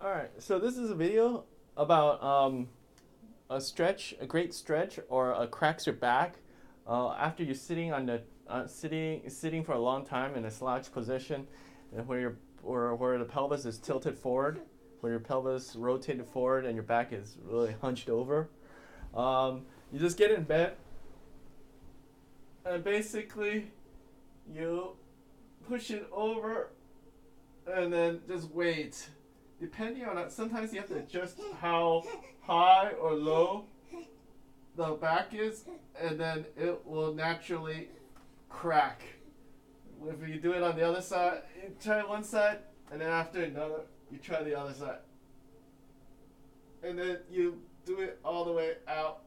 All right, so this is a video about a great stretch, or cracks your back after you're sitting on the sitting for a long time in a slouch position, and where the pelvis is tilted forward, where your pelvis rotated forward and your back is really hunched over. You just get in bed and basically you push it over and then just wait. Depending on that, sometimes you have to adjust how high or low the back is, and then it will naturally crack. If you do it on the other side, you try one side, and then after another, you try the other side. And then you do it all the way out